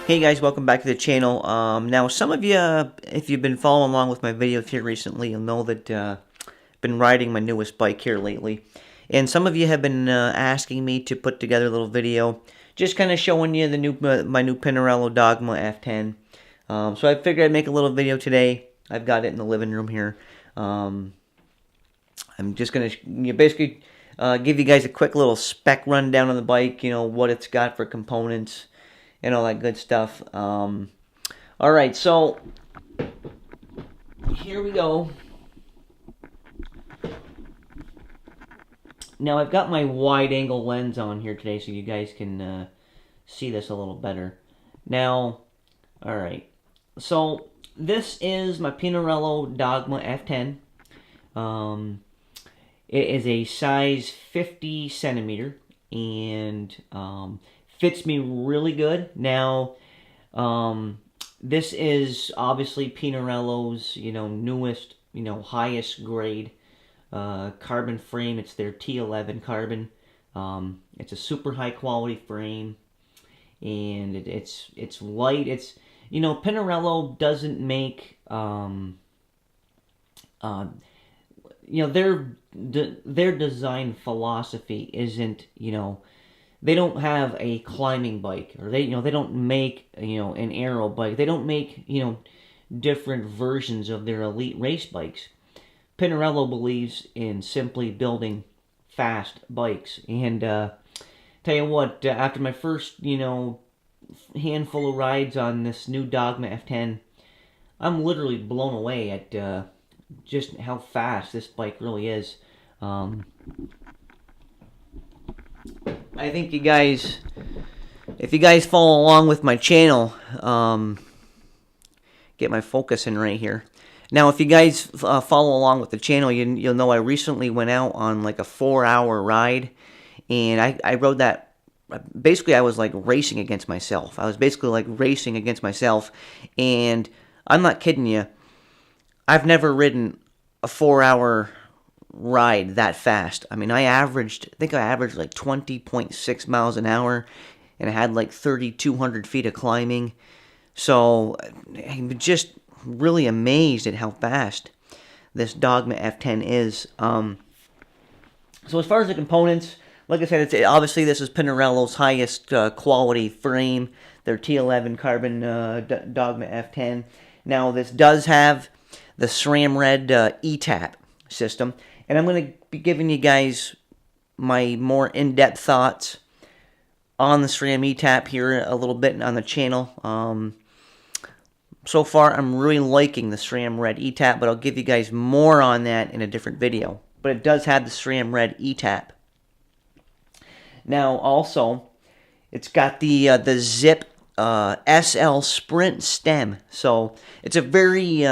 Hey guys, welcome back to the channel. Now some of you, if you've been following along with my videos here recently, you'll know that I've been riding my newest bike here lately. And some of you have been asking me to put together a little video, just kind of showing you the my new Pinarello Dogma F10. So I figured I'd make a little video today. I've got it in the living room here. I'm just going to basically give you guys a quick little spec rundown on the bike, what it's got for components, and all that good stuff. Alright, so here we go. Now I've got my wide angle lens on here today so you guys can see this a little better. Now, alright, so this is my Pinarello Dogma F10. It is a size 50 centimeter and fits me really good. Now, this is obviously Pinarello's, newest, highest grade carbon frame. It's their T11 carbon. It's a super high quality frame, and it's light. It's, Pinarello doesn't make, their design philosophy isn't, they don't have a climbing bike, or they don't make, an aero bike. They don't make, different versions of their elite race bikes. Pinarello believes in simply building fast bikes. And tell you what, after my first, handful of rides on this new Dogma F10, I'm literally blown away at just how fast this bike really is. I think you guys, if you guys follow along with my channel, get my focus in right here. Now, if you guys follow along with the channel, you'll know I recently went out on like a 4-hour ride, and I rode that. Basically, I was like racing against myself. I was basically like racing against myself, and I'm not kidding you. I've never ridden a 4-hour ride that fast. I mean, I think I averaged like 20.6 miles an hour, and I had like 3,200 feet of climbing. So I'm just really amazed at how fast this Dogma F10 is. So as far as the components, like I said, obviously this is Pinarello's highest quality frame, their T11 carbon Dogma F10. Now this does have the SRAM Red E-Tap system, and I'm going to be giving you guys my more in-depth thoughts on the SRAM E-Tap here a little bit on the channel. So far, I'm really liking the SRAM Red E-Tap, but I'll give you guys more on that in a different video. But it does have the SRAM Red E-Tap. Now, also, it's got the Zip SL Sprint stem. So it's a very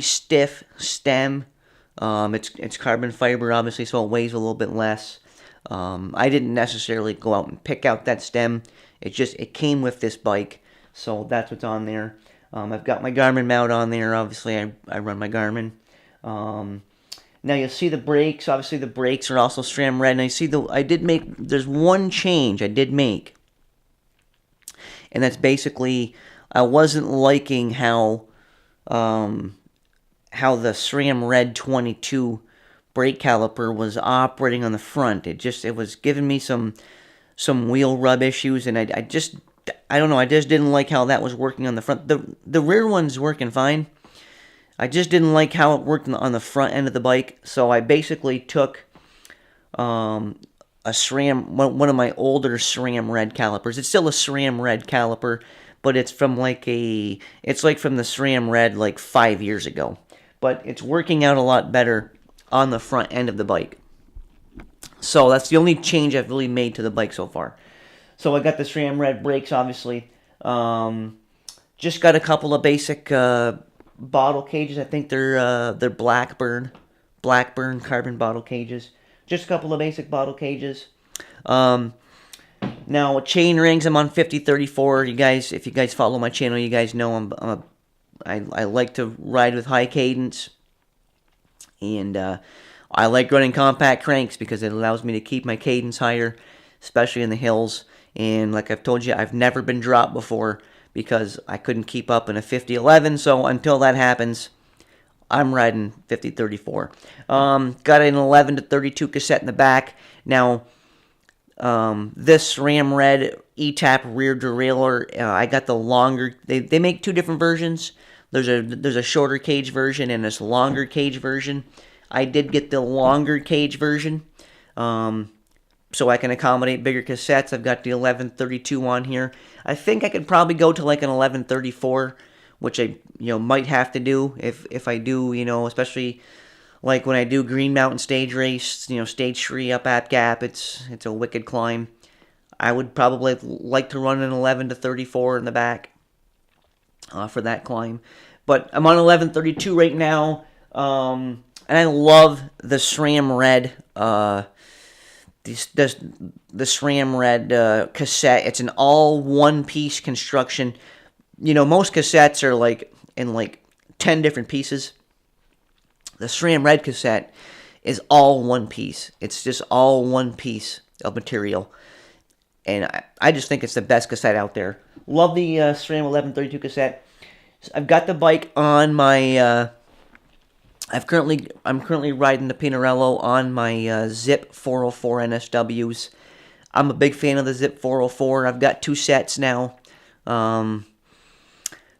stiff stem. It's carbon fiber, obviously, so it weighs a little bit less. I didn't necessarily go out and pick out that stem. It came with this bike, so that's what's on there. I've got my Garmin mount on there. Obviously, I run my Garmin. Now you'll see the brakes. Obviously, the brakes are also SRAM Red. And I see there's one change I did make, and that's basically I wasn't liking how the SRAM Red 22 brake caliper was operating on the front. It was giving me some wheel rub issues, and I don't know, I just didn't like how that was working on the front. The rear one's working fine. I just didn't like how it worked on the front end of the bike, so I basically took one of my older SRAM Red calipers. It's still a SRAM Red caliper, but it's from from the SRAM Red like 5 years ago. But it's working out a lot better on the front end of the bike. So that's the only change I've really made to the bike so far. So I got the SRAM Red brakes, obviously. Just got a couple of basic bottle cages. I think they're Blackburn carbon bottle cages. Just a couple of basic bottle cages. Now chain rings, I'm on 50-34. You guys, if you guys follow my channel, you guys know I like to ride with high cadence, and I like running compact cranks because it allows me to keep my cadence higher, especially in the hills. And like I've told you, I've never been dropped before because I couldn't keep up in a 5011. So until that happens, I'm riding 5034. Got an 11 to 32 cassette in the back. Now, this Ram Red E-Tap rear derailleur, I got the longer. They make two different versions. There's a shorter cage version and this longer cage version. I did get the longer cage version, so I can accommodate bigger cassettes. I've got the 1132 on here. I think I could probably go to like an 1134, which I might have to do if I do, especially like when I do Green Mountain Stage Race, Stage 3 up App Gap. It's a wicked climb. I would probably like to run an 11 to 34 in the back for that climb. But I'm on 1132 right now, and I love the SRAM Red, the SRAM Red cassette. It's an all one-piece construction. Most cassettes are like in 10 different pieces. The SRAM Red cassette is all one piece. It's just all one piece of material. And I just think it's the best cassette out there. Love the SRAM 1132 cassette. I've got the bike on my... I'm currently riding the Pinarello on my Zip 404 NSWs. I'm a big fan of the Zip 404. I've got two sets now.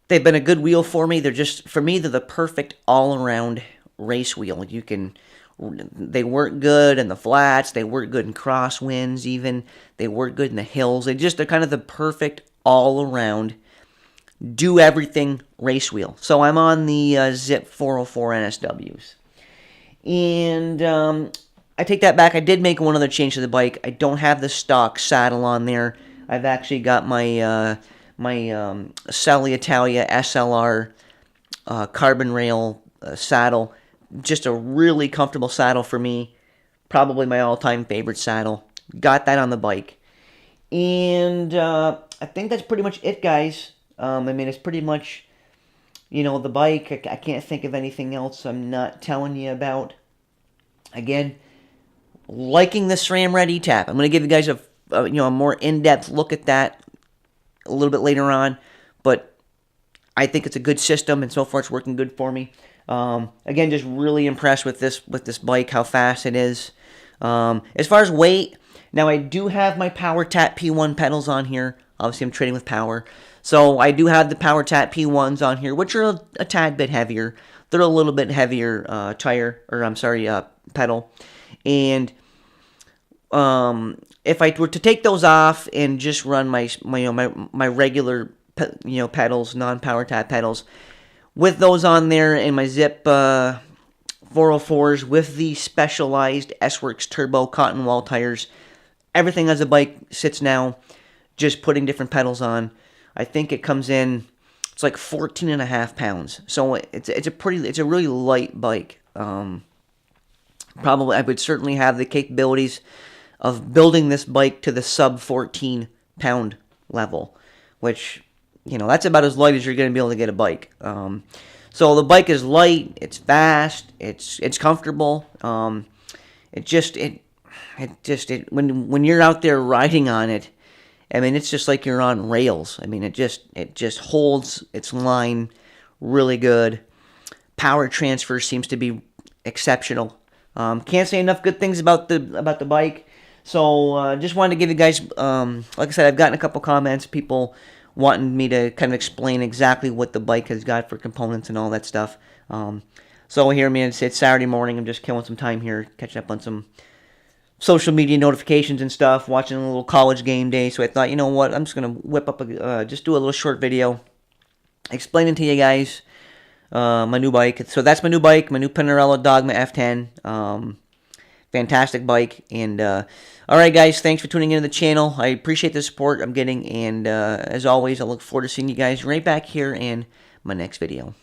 They've been a good wheel for me. They're the perfect all-around race wheel. They work good in the flats. They work good in crosswinds even. They work good in the hills. They're kind of the perfect all-around do everything race wheel. So I'm on the Zip 404 NSWs. And I take that back. I did make one other change to the bike. I don't have the stock saddle on there. I've actually got my Selle Italia SLR carbon rail saddle. Just a really comfortable saddle for me. Probably my all-time favorite saddle. Got that on the bike. And I think that's pretty much it, guys. It's pretty much, the bike. I can't think of anything else I'm not telling you about. Again, liking the SRAM Red E-Tap. I'm going to give you guys a more in-depth look at that a little bit later on. But I think it's a good system, and so far it's working good for me. Again, just really impressed with this bike, how fast it is. As far as weight, now I do have my PowerTap P1 pedals on here. Obviously, I'm trading with Power. So I do have the PowerTap P1s on here, which are a tad bit heavier. They're a little bit heavier pedal. And if I were to take those off and just run my regular pedals, non-PowerTap pedals, with those on there and my Zip 404s with the specialized S-Works Turbo cotton wall tires, everything as a bike sits now, just putting different pedals on. I think it comes in, it's like 14.5 pounds. So it's a really light bike. Probably I would certainly have the capabilities of building this bike to the sub 14 pound level, which, that's about as light as you're going to be able to get a bike. So the bike is light, it's fast, it's comfortable. When you're out there riding on it, it's just like you're on rails. It just holds its line really good. Power transfer seems to be exceptional. Can't say enough good things about the bike. So just wanted to give you guys, like I said, I've gotten a couple comments, people wanting me to kind of explain exactly what the bike has got for components and all that stuff. So here, it's Saturday morning. I'm just killing some time here, catching up on some social media notifications and stuff, watching a little college game day. So I thought, you know what, I'm just going to whip up just do a little short video explaining to you guys my new bike. So that's my new bike, my new Pinarello Dogma F10. Fantastic bike. And alright guys, thanks for tuning into the channel. I appreciate the support I'm getting, and as always, I look forward to seeing you guys right back here in my next video.